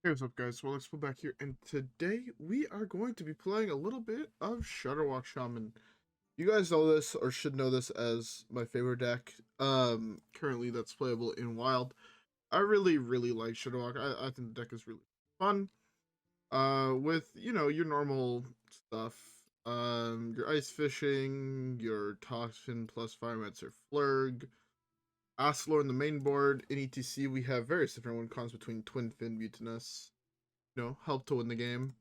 Hey, what's up guys, WhirlXbow back here, and today we are going to be playing a little bit of Shudderwock Shaman. You guys know this, or should know this, as my favorite deck, currently that's playable in Wild. I really like Shudderwock. I think the deck is really fun, with, you know, your normal stuff, your Ice Fishing, your Toxfin plus Firemancer Flurgl, Astalor in the main board. In E.T.C, we have various different win cons between Twin Fin, Mutanus, help to win the game.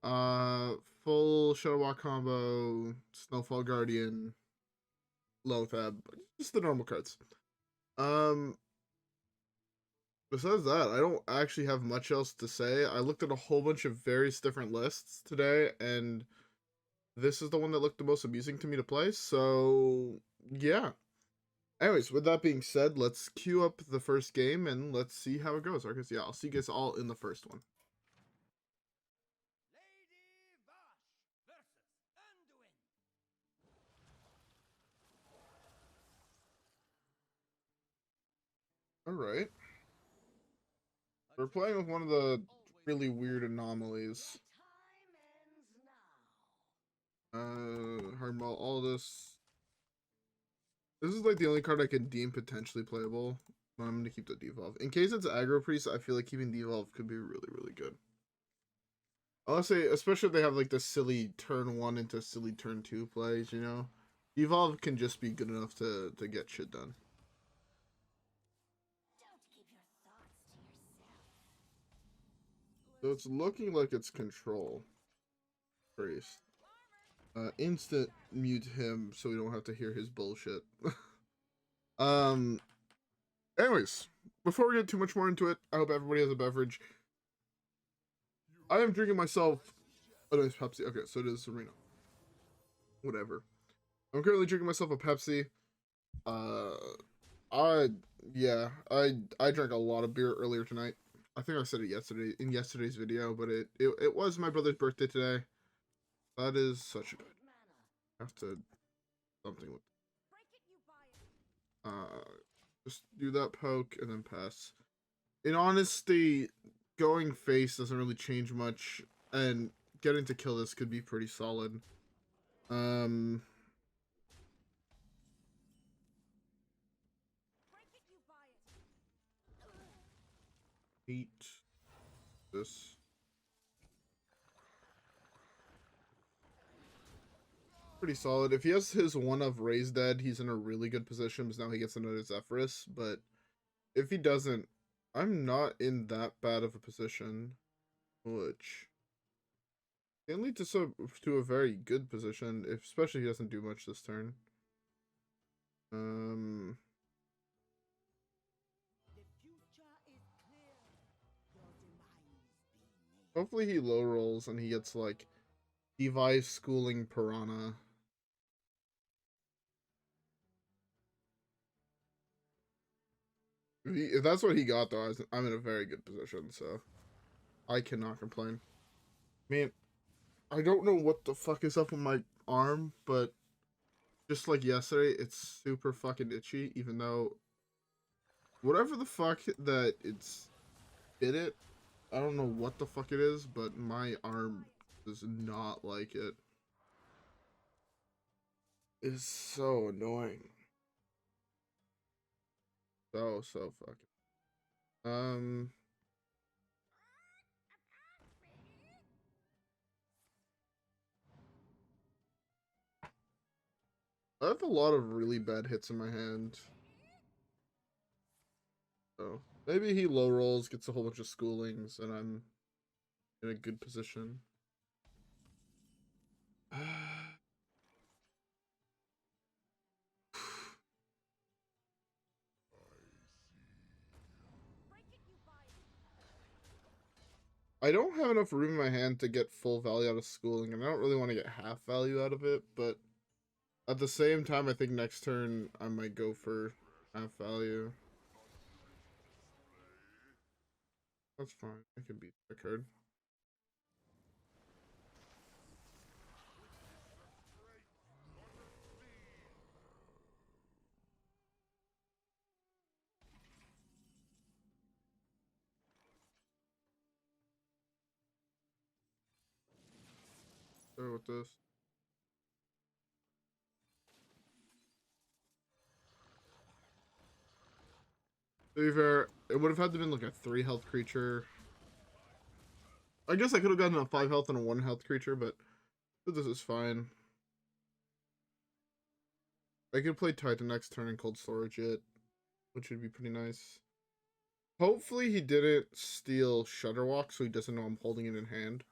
Uh, Full Shudderwock combo, Snowfall Guardian, Loatheb, just the normal cards. Um, Besides that, I don't actually have much else to say. I looked at a whole bunch of various different lists today, and this is the one that looked the most amusing to me to play, so yeah. Anyways, with that being said, let's queue up the first game and let's see how it goes. I guess, yeah, I'll see you guys all in the first one. Alright. We're playing with one of the really weird anomalies. Hardball, all this. This is like the only card I can deem potentially playable. I'm gonna keep the Devolve. In case it's aggro priest, I feel like keeping Devolve could be really good. I'll say, especially if they have like the silly turn 1 into silly turn 2 plays, you know? Devolve can just be good enough to get shit done. So it's looking like it's control. Priest. Instant mute him so we don't have to hear his bullshit. Anyways, before we get too much more into it, I hope everybody has a beverage. I am drinking myself a nice Pepsi. Okay, so it is Serena. Whatever. I'm currently drinking myself a Pepsi. I drank a lot of beer earlier tonight. I think I said it yesterday in yesterday's video, but it was my brother's birthday today. That is such a good. I have to something with just do that poke and then pass. In honesty, going face doesn't really change much, and getting to kill this could be pretty solid. Eat this. Pretty solid. If he has his one of Raise Dead, he's in a really good position because now he gets another Zephyrus. But if he doesn't, I'm not in that bad of a position, which can lead to a very good position, especially if he doesn't do much this turn. Hopefully he low rolls and he gets like Device Schooling Piranha. If that's what he got, though, I'm in a very good position, so I cannot complain. Man, I don't know what the fuck is up with my arm, but just like yesterday, it's super fucking itchy, even though whatever the fuck that it's did it, I don't know what the fuck it is, but my arm does not like it. It's so annoying. So fucking. I have a lot of really bad hits in my hand. So maybe he low rolls, gets a whole bunch of schoolings, and I'm in a good position. I don't have enough room in my hand to get full value out of schooling, and I don't really want to get half value out of it, but at the same time, I think next turn I might go for half value. That's fine. I can beat the card. Start with this. To be fair, it would have had to been like a 3 health creature. I guess I could have gotten a 5 health and a 1 health creature, but this is fine. I could play Titan next turn and cold storage it, which would be pretty nice. Hopefully he didn't steal Shudderwock so he doesn't know I'm holding it in hand.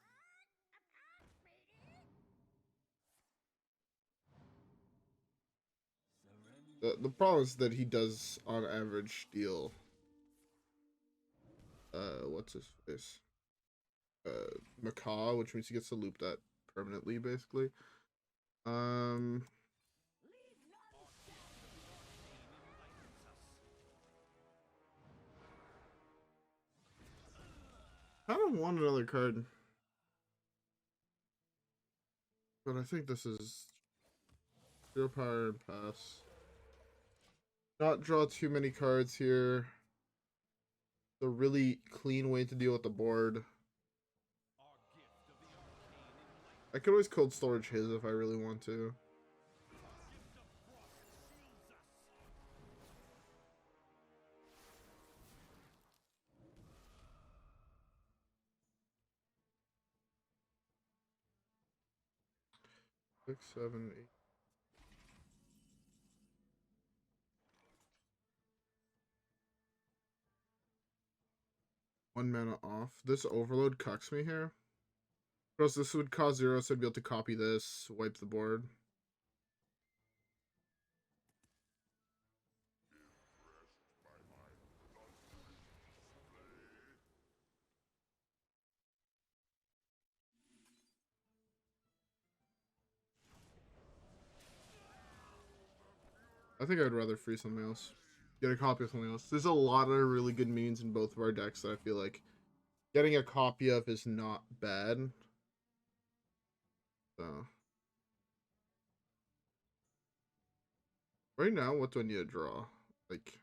The problem is that he does on average steal what's his face? Macaw, which means he gets to loop that permanently basically. I don't want another card. But I think this is 0 power and pass. Not draw too many cards here. The really clean way to deal with the board. I could always cold storage his if I really want to. Six, 7, 8. One mana off. This overload cucks me here. Plus, this would cause 0, so I'd be able to copy this, wipe the board. I think I'd rather free something else. Get a copy of something else. There's a lot of really good minions in both of our decks that I feel like getting a copy of is not bad. So. Right now, what do I need to draw? Like,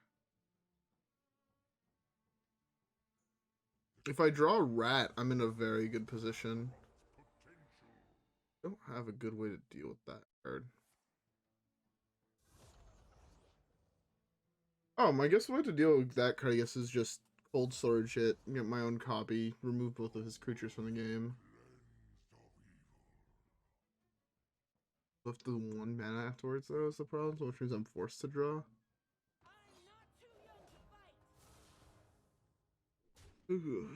if I draw a rat, I'm in a very good position. I don't have a good way to deal with that card. I guess what I have to deal with that card, I guess, is just cold storage it, get my own copy, remove both of his creatures from the game. Left the 1 mana afterwards, though, is the problem, which means I'm forced to draw. Ooh.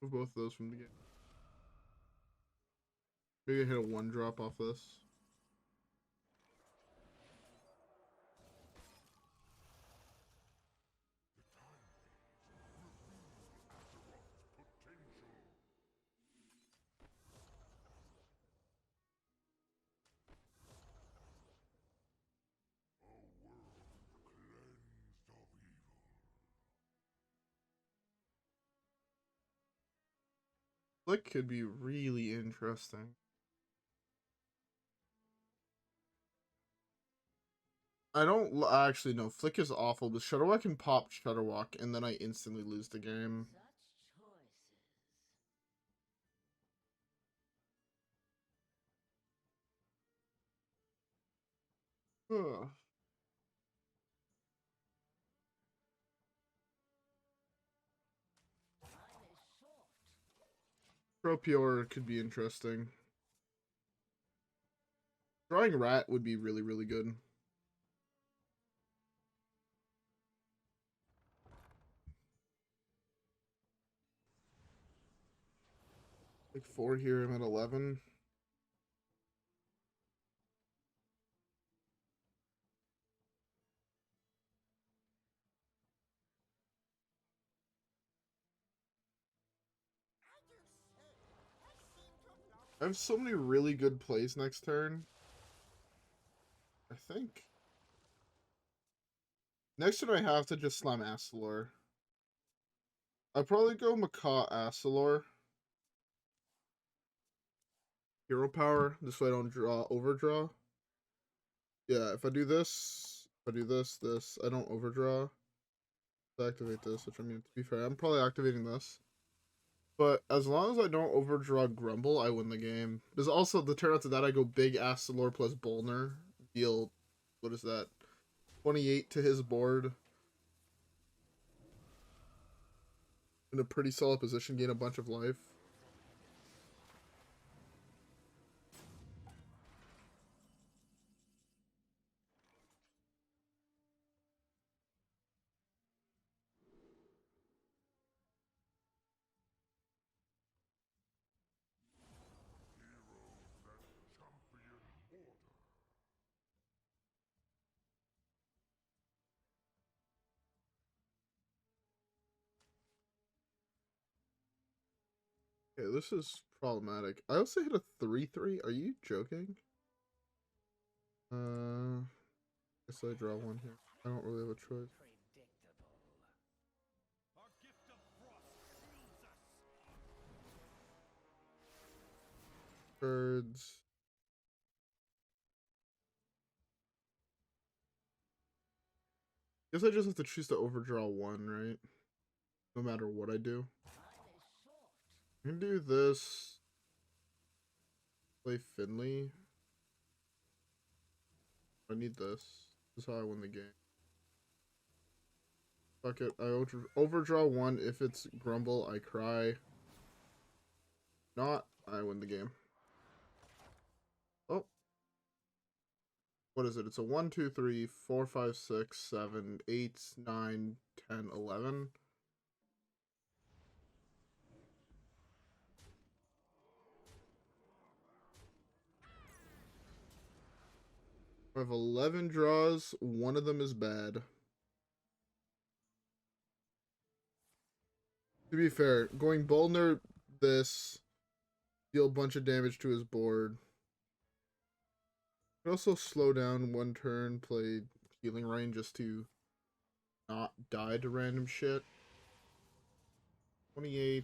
Move both of those from the game. Maybe I hit a 1-drop off this. Flick could be really interesting. I don't actually know. Flick is awful, but Shudderwock can pop Shudderwock, and then I instantly lose the game. Ugh. Tropior could be interesting. Drawing Rat would be really, really good. Like 4 here, I'm at 11. I have so many really good plays next turn. I think. Next turn I have to just slam Astalor. I'd probably go Macaw Astalor. Hero power. This way I don't overdraw. Yeah, if I do this, I don't overdraw. I activate this, which I mean, to be fair, I'm probably activating this. But as long as I don't overdraw Grumble, I win the game. There's also the turn after that I go big Astalor plus Bolner. Deal, what is that? 28 to his board. In a pretty solid position, gain a bunch of life. Okay, this is problematic. I also hit a 3/3. Are you joking? Guess I draw one here. I don't really have a choice. Birds. Guess I just have to choose to overdraw one, right? No matter what I do. I can do this. Play Finley. I need this. This is how I win the game. Fuck it. I overdraw one. If it's Grumble, I cry. Not, I win the game. Oh. What is it? It's a 1, 2, 3, 4, 5, 6, 7, 8, 9, 10, 11. I have 11 draws. One of them is bad. To be fair, going Bolner this, deal a bunch of damage to his board. Could also slow down one turn, play Healing Rain just to not die to random shit. 28.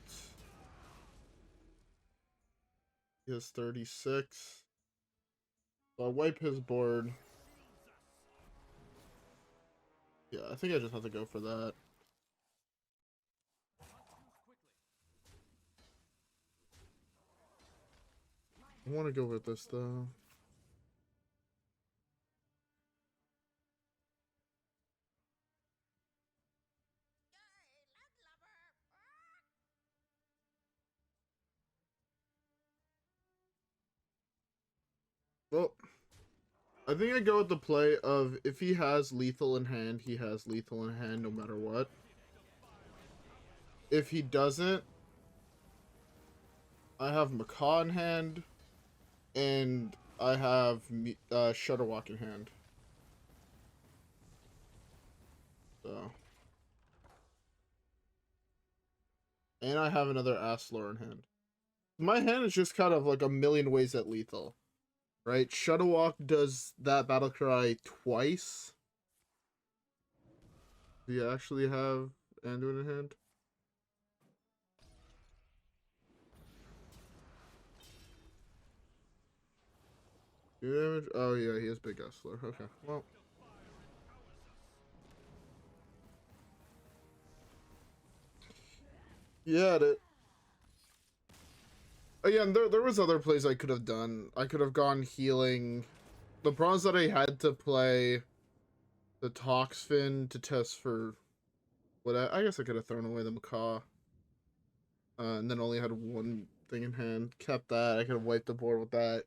He has 36. So I'll wipe his board. Yeah, I think I just have to go for that. I want to go with this though. Well, I think I go with the play of if he has lethal in hand, he has lethal in hand no matter what. If he doesn't, I have Macaw in hand, and I have Shudderwock in hand. So, and I have another Astalor in hand. My hand is just kind of like a million ways at lethal, right? Shudderwock does that battle cry twice. Do you actually have Anduin in hand? 2 damage? Oh yeah, he has big Astalor. Okay, well. Yeah, again, there was other plays I could have done. I could have gone healing. The problem is that I had to play the Toxfin to test for what I guess I could have thrown away the Macaw. And then only had one thing in hand. Kept that. I could have wiped the board with that.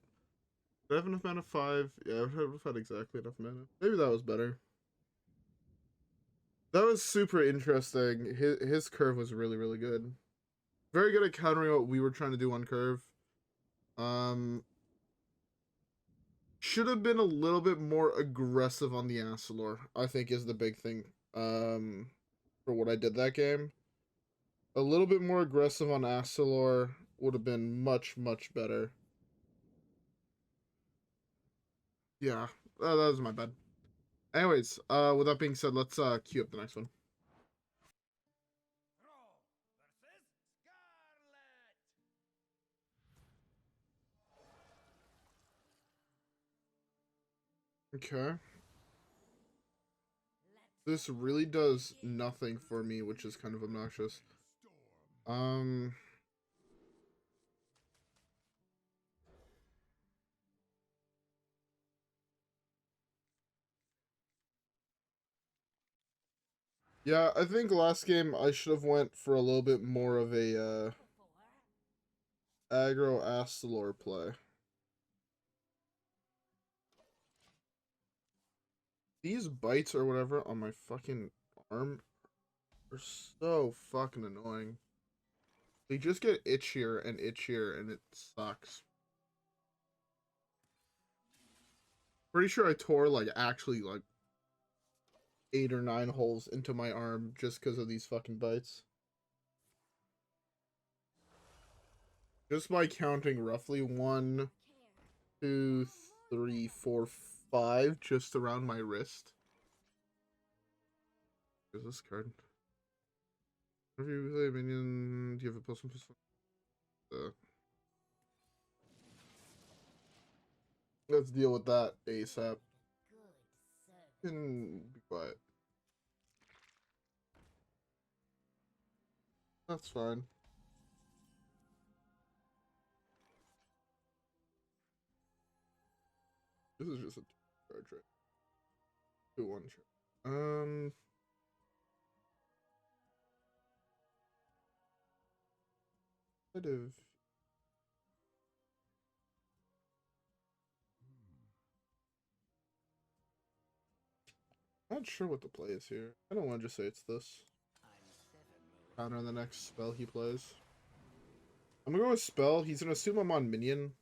Did I have enough mana? 5? Yeah, I would have had exactly enough mana. Maybe that was better. That was super interesting. His curve was really, really good. Very good at countering what we were trying to do on curve. Should have been a little bit more aggressive on the Astalor, I think is the big thing. For what I did that game. A little bit more aggressive on Astalor would have been much, much better. Yeah, that was my bad. Anyways, with that being said, let's queue up the next one. Okay. This really does nothing for me, which is kind of obnoxious. Yeah, I think last game I should have went for a little bit more of a aggro Astalor play. These bites or whatever on my fucking arm are so fucking annoying. They just get itchier and itchier and it sucks. Pretty sure I tore like actually like 8 or 9 holes into my arm just because of these fucking bites. Just by counting roughly 1, 2, 3, 4, 5 just around my wrist. Where's this card? If you play a minion, do you have a +1/+1? Let's deal with that ASAP. Can be quiet. That's fine. This is just a card trick. 2/1 trick. I'd have. Not sure what the play is here. I don't want to just say it's this. Counter the next spell he plays. I'm gonna go with spell. He's gonna assume I'm on minion.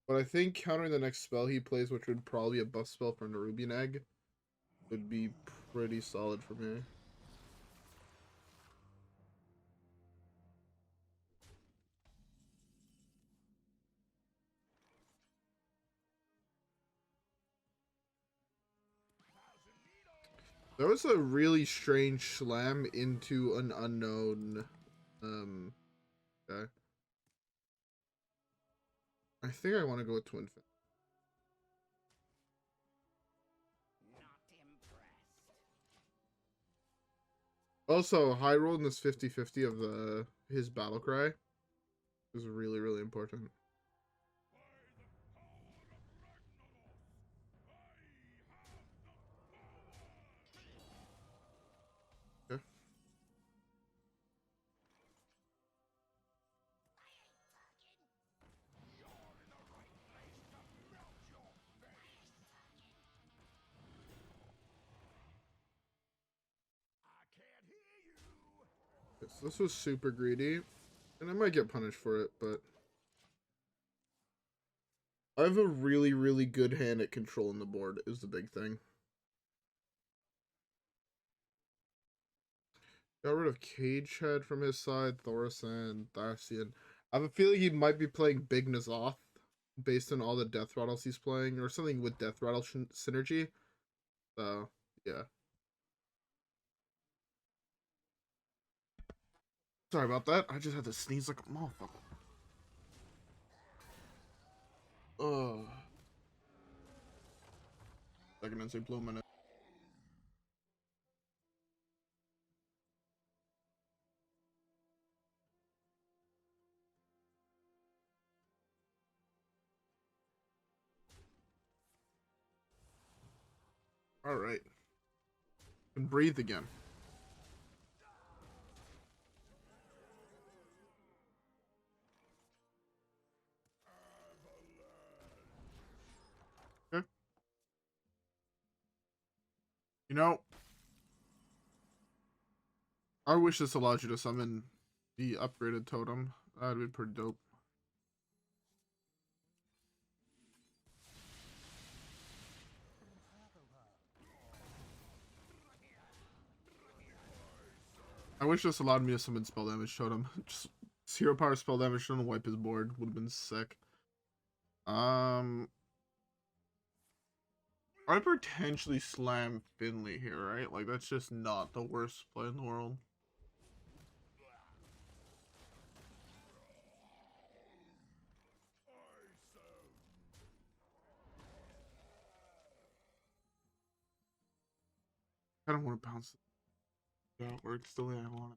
But I think countering the next spell he plays, which would probably be a buff spell for Nerubian Egg, would be pretty solid for me. That was a really strange slam into an unknown guy. I think I want to go with Twin Fin. Also, high roll in this 50-50 of his battle cry is really, really important. Okay. So this was super greedy, and I might get punished for it, but I have a really, really good hand at controlling the board is the big thing. Got rid of Cagehead from his side, Thaurissan, Thasian. I have a feeling he might be playing Big N'Zoth based on all the Death Rattles he's playing, or something with Death Rattle synergy. So, yeah. Sorry about that. I just had to sneeze like a motherfucker. Ugh. Second and say blow my nose. Alright. And breathe again. Okay. You know, I wish this allowed you to summon the upgraded totem. That'd be pretty dope. I wish this allowed me to summon spell damage totem. Just 0 power spell damage totem, wipe his board. Would have been sick. I potentially slam Finley here, right? Like, that's just not the worst play in the world. I don't want to bounce it. Yeah, or it's still there. I want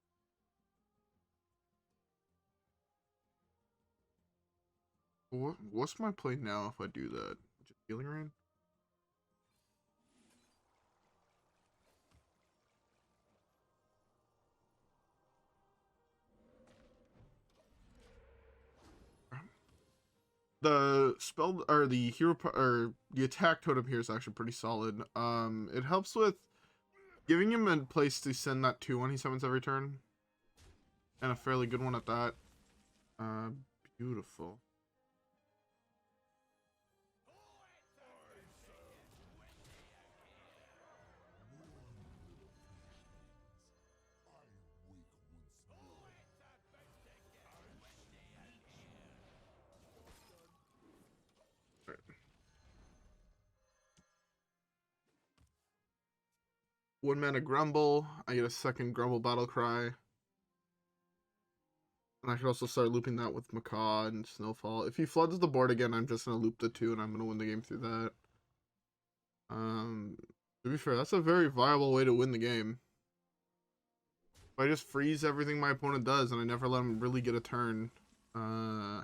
it. What's my play now if I do that? Just Healing Rain? The spell or the hero or the attack totem here is actually pretty solid. It helps with giving him a place to send that 2-1 he summons every turn, and a fairly good one at that. Uh, Beautiful. Right. 1 mana Grumble. I get a second Grumble Battle Cry. And I could also start looping that with Macaw and Snowfall. If he floods the board again, I'm just going to loop the 2 and I'm going to win the game through that. To be fair, that's a very viable way to win the game. If I just freeze everything my opponent does and I never let him really get a turn. Huh.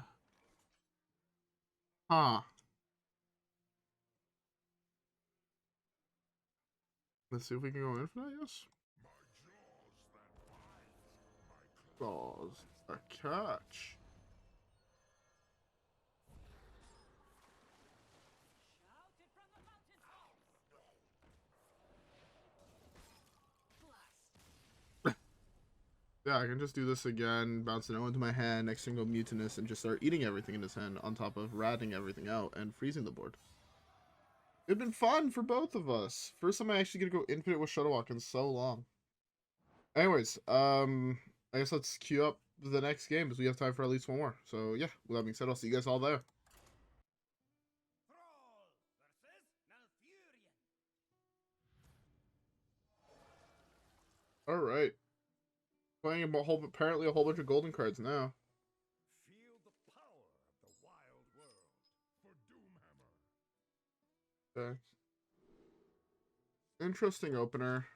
Let's see if we can go infinite, yes? Claws. A catch. Yeah, I can just do this again, bounce it into my hand, next thing go Mutanus, and just start eating everything in his hand on top of ratting everything out and freezing the board. It'd been fun for both of us. First time I actually get to go infinite with Shudderwock in so long. Anyways, I guess let's queue up the next game because we have time for at least one more. So yeah, with that being said, I'll see you guys all there. All right, playing apparently a whole bunch of golden cards now. Feel the power of the wild world for Doomhammer. Okay. Interesting opener.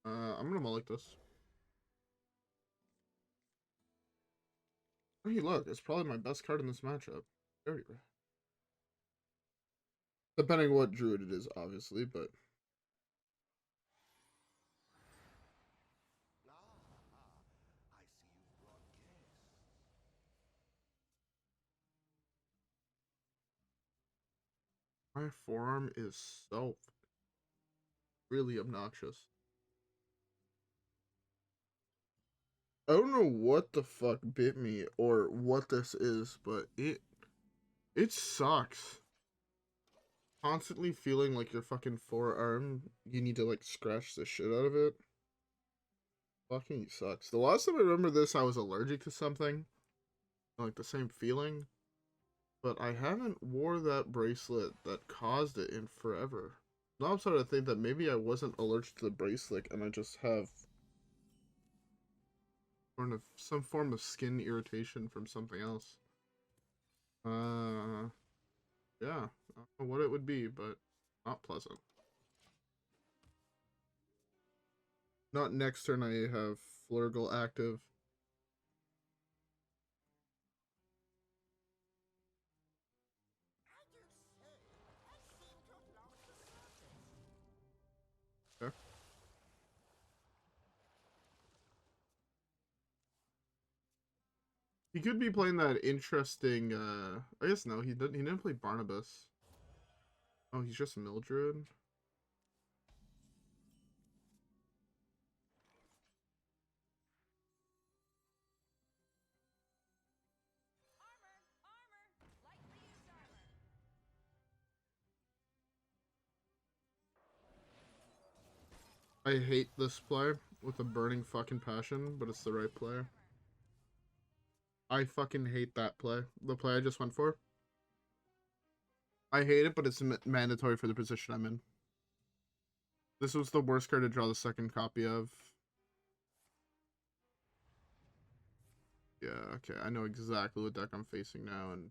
I'm gonna mulligan this. Hey, look, it's probably my best card in this matchup. Very rare. Depending on what druid it is, obviously, but I see you've brought guests. my forearm is so really obnoxious. I don't know what the fuck bit me or what this is, but it sucks. Constantly feeling like your fucking forearm, you need to like scratch the shit out of it. Fucking sucks. The last time I remember this, I was allergic to something, like the same feeling, but I haven't wore that bracelet that caused it in forever. Now I'm starting to think that maybe I wasn't allergic to the bracelet and I just have some form of skin irritation from something else. Yeah, I don't know what it would be, but not pleasant. Not next turn I have Flurgl active. Okay. He could be playing that interesting, I guess no, he didn't play Barnabas. Oh, he's just Mildred. I hate this play with a burning fucking passion, but it's the right play. I fucking hate that play. The play I just went for. I hate it, but it's mandatory for the position I'm in. This was the worst card to draw the second copy of. Yeah, okay, I know exactly what deck I'm facing now, and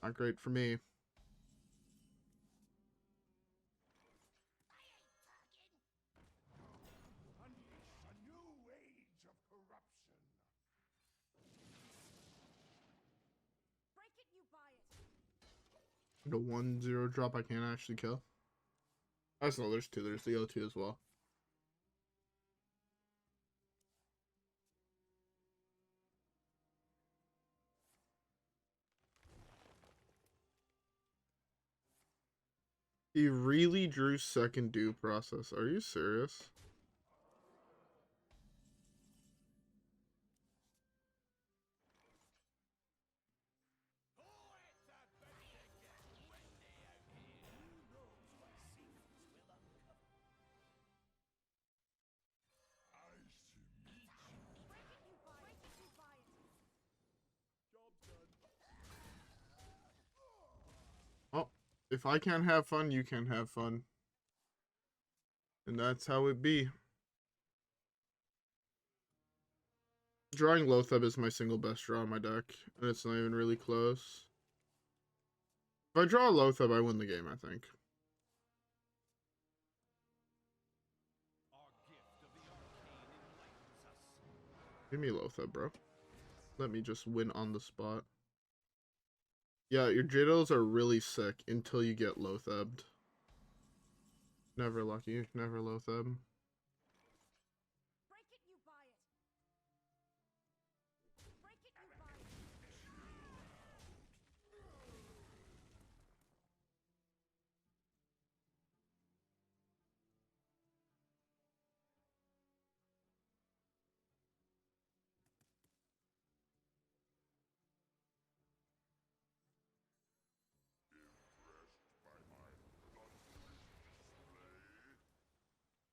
not great for me. Unleash a new age of corruption. Break it, you buy it. The 1/0 drop I can't actually kill. I just know there's two. There's the O2 as well. He really drew second due process. Are you serious? Oh, if I can't have fun, you can't have fun. And that's how it be. Drawing Loatheb is my single best draw on my deck, and it's not even really close. If I draw Loatheb, I win the game, I think. Give me Loatheb, bro. Let me just win on the spot. Yeah, your Jittles are really sick until you get Loathebbed. Never lucky, never Loatheb. Break it, you buy it. Break it, you buy it.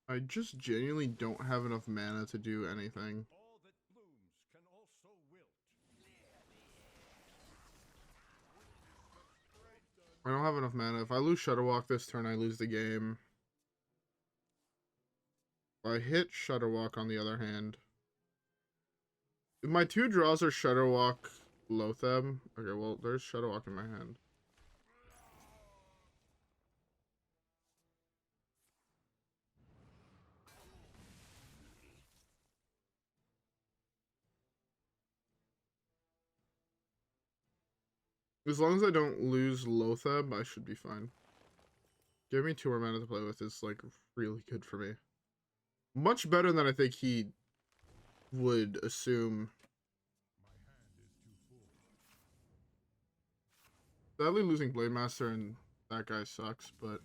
I just genuinely don't have enough mana to do anything. All that blooms can also wilt. I don't have enough mana. If I lose Shudderwock this turn, I lose the game. If I hit Shudderwock on the other hand. If my two draws are Shudderwock, Loatheb. Okay, well, there's Shudderwock in my hand. As long as I don't lose Loatheb, I should be fine. Give me 2 more mana to play with is, like, really good for me. Much better than I think he would assume. Sadly, losing Blademaster and that guy sucks, but...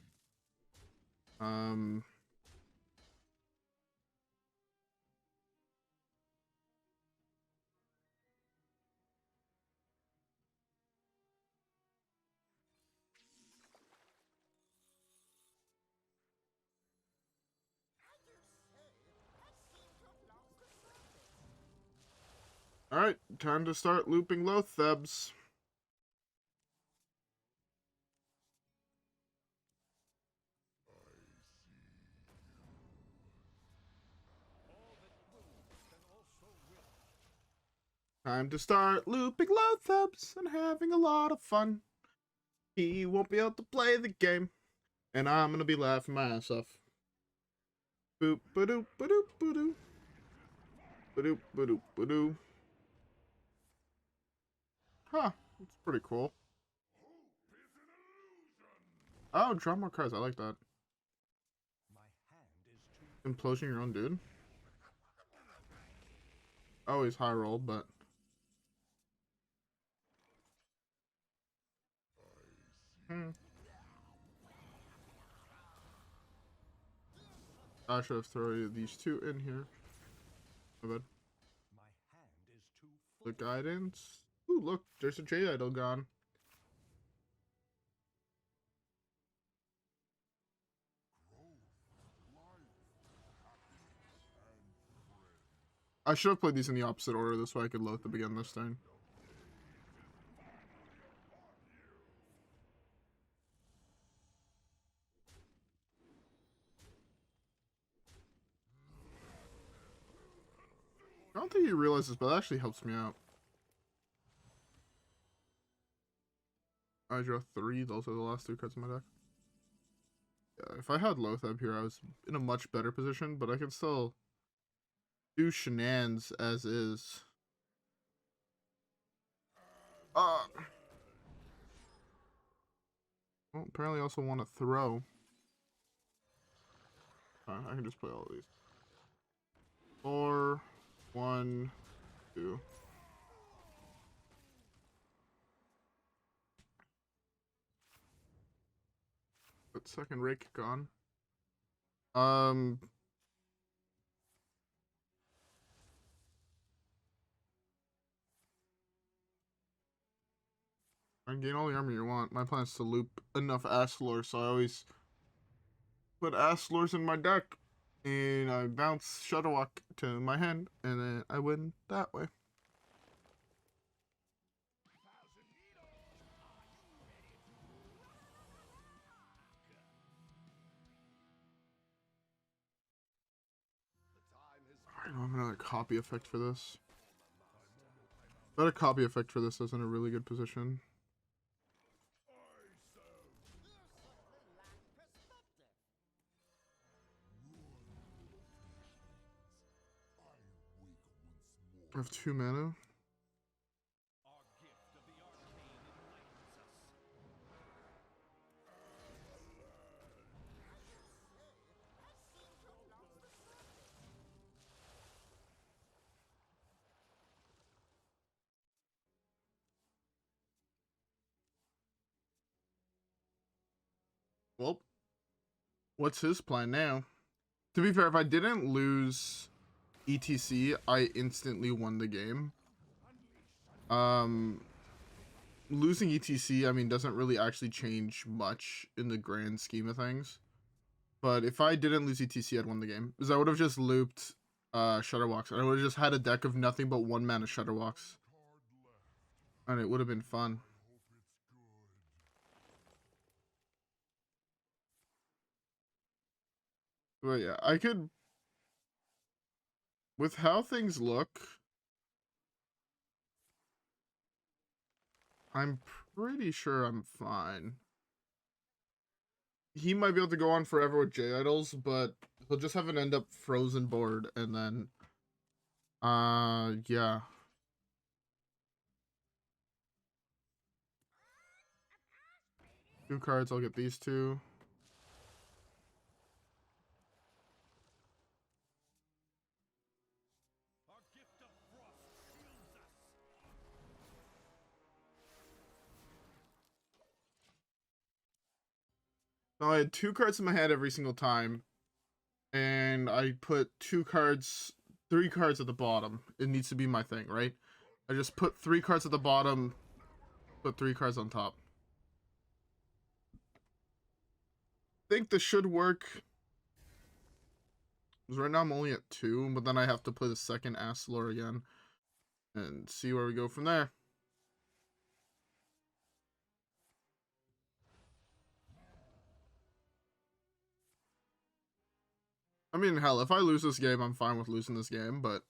Alright, time to start looping Loathebs. Time to start looping Loathebs and having a lot of fun. He won't be able to play the game, and I'm gonna be laughing my ass off. Boop ba doop ba doop ba doo. Ba doop ba doop ba doo. Huh, that's pretty cool. Oh, draw more cards. I like that. Implosion your own dude. Oh, he's high rolled, but... I should have thrown these two in here. My bad. The guidance. Ooh, look, there's a Jade Idol gone. I should have played these in the opposite order, this way I could load them again this turn. I don't think he realizes, but that actually helps me out. I draw 3, those are the last 3 cards in my deck. Yeah, if I had Loatheb here, I was in a much better position, but I can still do shenanigans as is. Well, apparently I also want to throw. I can just play all of these. 4, 1, 2. Put second rake on. And gain all the armor you want. My plan is to loop enough Astalor, so I always put Astalors in my deck. And I bounce Shudderwock to my hand, and then I win that way. I don't have another copy effect for this. But a copy effect for this is in a really good position. I have 2 mana. Well, what's his plan now? To be fair, if I didn't lose E.T.C, I instantly won the game. Losing E.T.C, I mean, doesn't really actually change much in the grand scheme of things. But if I didn't lose E.T.C, I'd won the game. Because I would have just looped Shudderwocks. And I would have just had a deck of nothing but 1 mana Shudderwocks. And it would have been fun. But yeah, I could... With how things look, I'm pretty sure I'm fine. He might be able to go on forever with J-Idols, but he'll just have an end up frozen board, and then... yeah. Two cards, I'll get these two. So I had 2 cards in my head every single time, and I put 3 cards at the bottom. It needs to be my thing, right? I just put 3 cards at the bottom, put 3 cards on top. I think this should work. Because right now I'm only at 2, but then I have to play the second Astalor again and see where we go from there. I mean, hell, if I lose this game, I'm fine with losing this game, but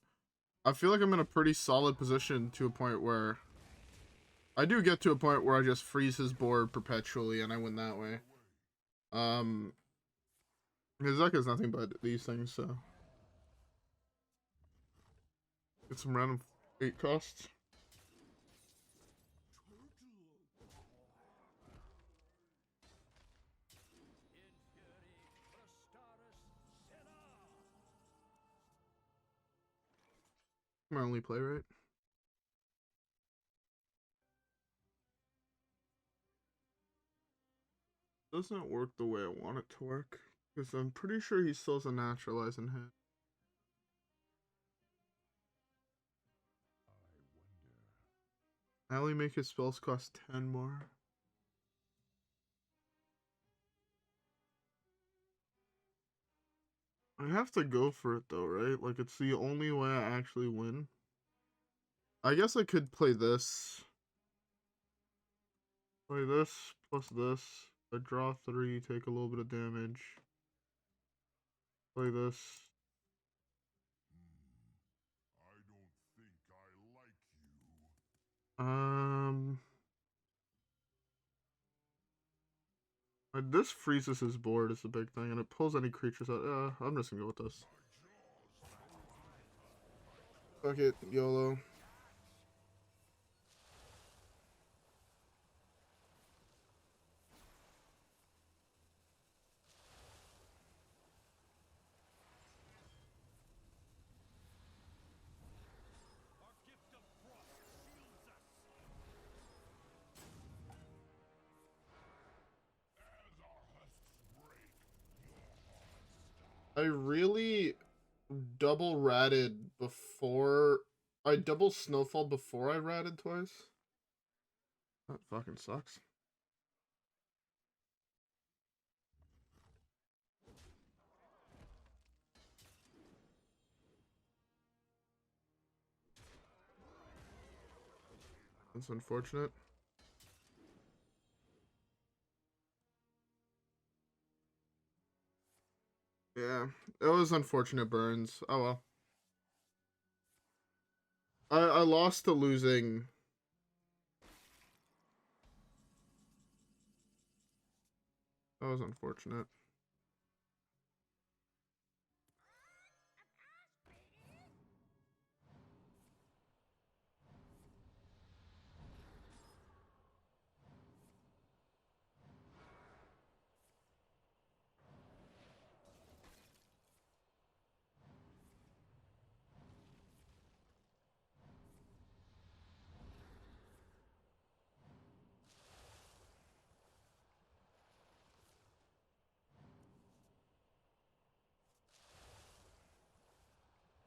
I feel like I'm in a pretty solid position to a point where I do get to a point where I just freeze his board perpetually and I win that way. His deck is nothing but these things, so get some random 8 costs. My only play, right? Doesn't work the way I want it to work, because I'm pretty sure he still has a naturalize in hand. I only make his spells cost 10 more. I have to go for it though, right? Like, it's the only way I actually win. I guess I could play this. Play this, plus this. I draw 3, take a little bit of damage. Play this. I don't think I like you. This freezes his board is the big thing, and it pulls any creatures out. I'm just gonna go with this. Fuck it, YOLO. I really double ratted before. I double snowfall before I ratted twice. That fucking sucks. That's unfortunate. Yeah, it was unfortunate burns. Oh well. I lost to losing. That was unfortunate.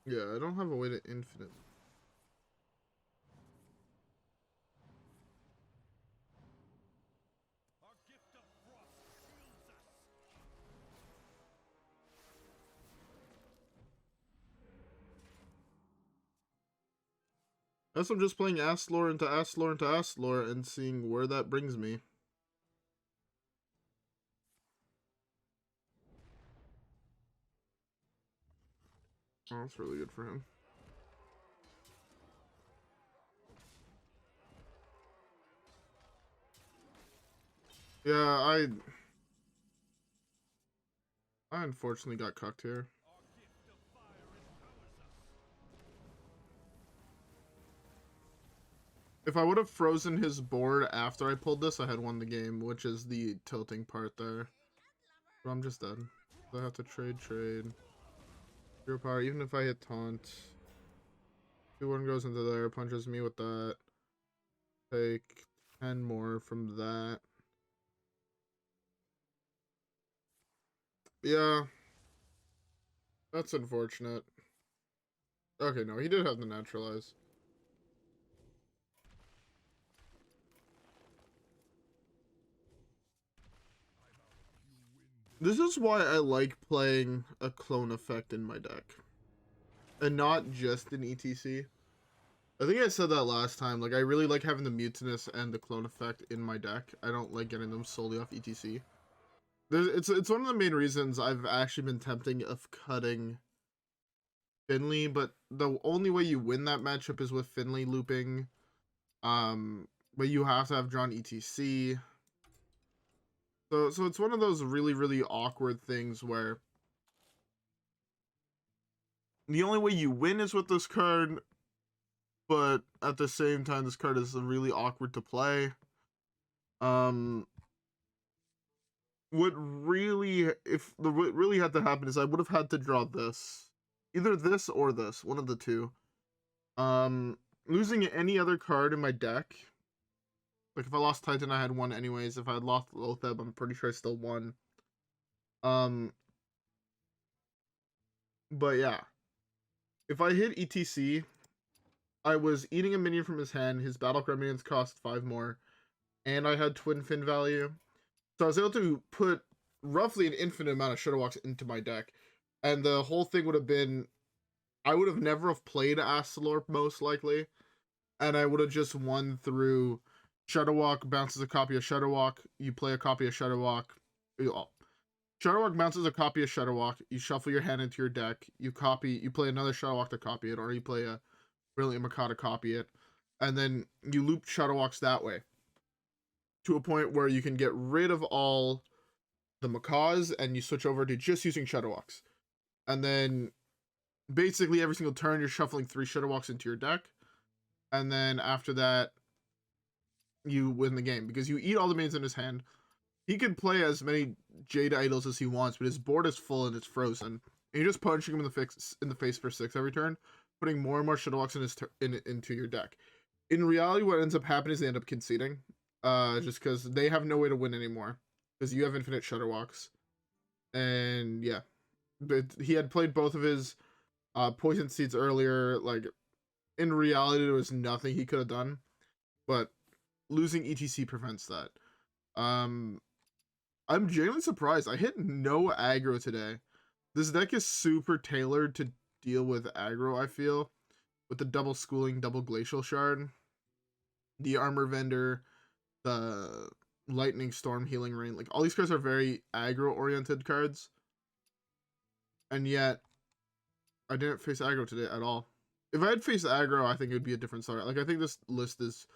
Yeah, I don't have a way to infinite. Our gift of frost shields us. Guess I'm just playing Astalor into Astalor into Astalor and seeing where that brings me. Oh, that's really good for him. Yeah, I unfortunately got cucked here. Our gift of fire empowers us. If I would have frozen his board after I pulled this, I had won the game, which is the tilting part there. But I'm just dead. I have to trade. Zero power, even if I hit taunt. 2-1 goes into there, punches me with that. Take 10 more from that. Yeah. That's unfortunate. Okay, no, he did have the naturalize. This is why I like playing a clone effect in my deck. And not just in E.T.C. I think I said that last time. Like, I really like having the Mutanus and the clone effect in my deck. I don't like getting them solely off E.T.C. It's one of the main reasons I've actually been tempting of cutting Finley, but the only way you win that matchup is with Finley looping. But you have to have drawn E.T.C. So it's one of those really, really awkward things where the only way you win is with this card, but at the same time, this card is really awkward to play. What really had to happen is I would have had to draw this, either this or this, one of the two. Losing any other card in my deck, like if I lost Titan, I had won anyways. If I had lost Loatheb, I'm pretty sure I still won. But yeah, if I hit E.T.C, I was eating a minion from his hand. His battlecry minions cost 5 more, and I had Twin Fin value. So I was able to put roughly an infinite amount of Shudderwocks into my deck. And the whole thing would have been, I would have never have played Astalor, most likely. And I would have just won through Shudderwock bounces a copy of Shudderwock. You play a copy of Shudderwock. Shudderwock bounces a copy of Shudderwock. You shuffle your hand into your deck. You play another Shudderwock to copy it, or you play a Brilliant Macaw to copy it. And then you loop Shudderwocks that way, to a point where you can get rid of all the Macaws and you switch over to just using Shudderwocks. And then basically every single turn you're shuffling 3 Shudderwocks into your deck. And then after that, you win the game because you eat all the minions in his hand. He can play as many Jade Idols as he wants, but his board is full and it's frozen. And you're just punching him in the face for 6 every turn, putting more and more Shudderwocks into your deck. In reality, what ends up happening is they end up conceding. Just because they have no way to win anymore. Because you have infinite Shudderwocks. And yeah. he had played both of his poison seeds earlier. Like, in reality, there was nothing he could have done, but losing E.T.C prevents that. I'm genuinely surprised. I hit no aggro today. This deck is super tailored to deal with aggro, I feel, with the double schooling, double glacial shard, the armor vendor, the lightning storm, healing rain. Like, all these cards are very aggro oriented cards, and yet I didn't face aggro today at all. If I had faced aggro, I think it would be a different story. Like, I think this list is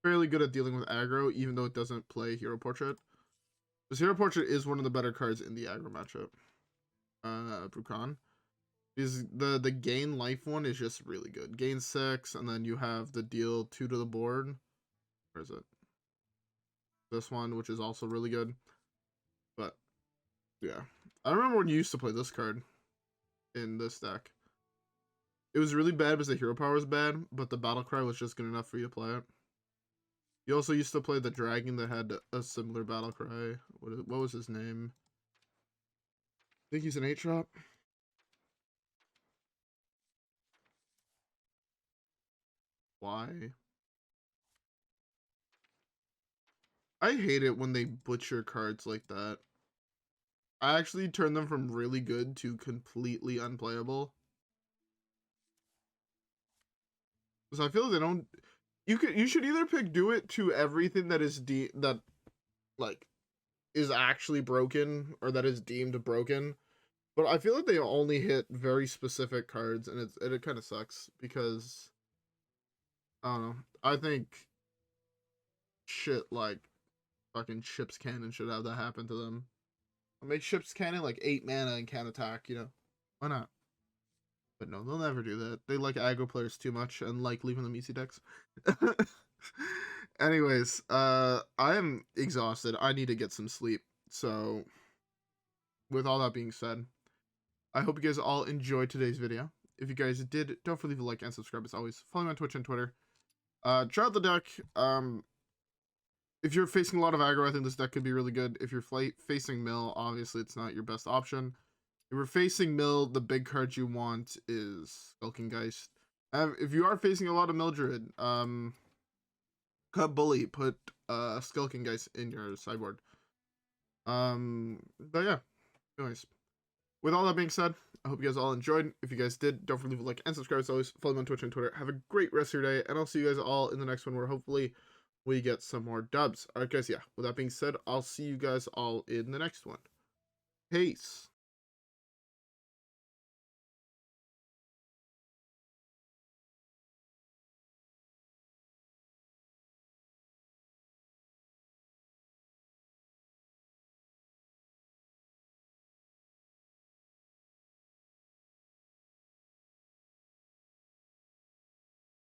fairly good at dealing with aggro, even though it doesn't play Hero Portrait. This Hero Portrait is one of the better cards in the aggro matchup. Brukan. Is the gain life one is just really good. Gain 6, and then you have the deal 2 to the board. Where is it? This one, which is also really good. But yeah, I remember when you used to play this card in this deck. It was really bad because the hero power was bad, but the battle cry was just good enough for you to play it. You also used to play the dragon that had a similar battle cry. What was his name? I think he's an 8-drop. Why? I hate it when they butcher cards like that. I actually turn them from really good to completely unplayable. Because I feel like they don't. You should either pick do it to everything that is like is actually broken or that is deemed broken. But I feel like they only hit very specific cards, and it kind of sucks because I don't know. I think shit like fucking Ship's Cannon should have that happen to them. I'll make Ship's Cannon like 8 mana and can't attack, you know? Why not? But no, they'll never do that. They like aggro players too much and like leaving them easy decks. Anyways, I am exhausted. I need to get some sleep. So, with all that being said, I hope you guys all enjoyed today's video. If you guys did, don't forget to leave a like and subscribe as always. Follow me on Twitch and Twitter. Try out the deck. If you're facing a lot of aggro, I think this deck could be really good. If you're facing Mill, obviously it's not your best option. If you're facing Mill, the big card you want is Skulking Geist. If you are facing a lot of Mildred, cut Bully, put Skulking Geist in your sideboard. But yeah, anyways. With all that being said, I hope you guys all enjoyed. If you guys did, don't forget to leave a like and subscribe as always. Follow me on Twitch and Twitter. Have a great rest of your day, and I'll see you guys all in the next one where hopefully we get some more dubs. Alright guys, yeah, with that being said, I'll see you guys all in the next one. Peace.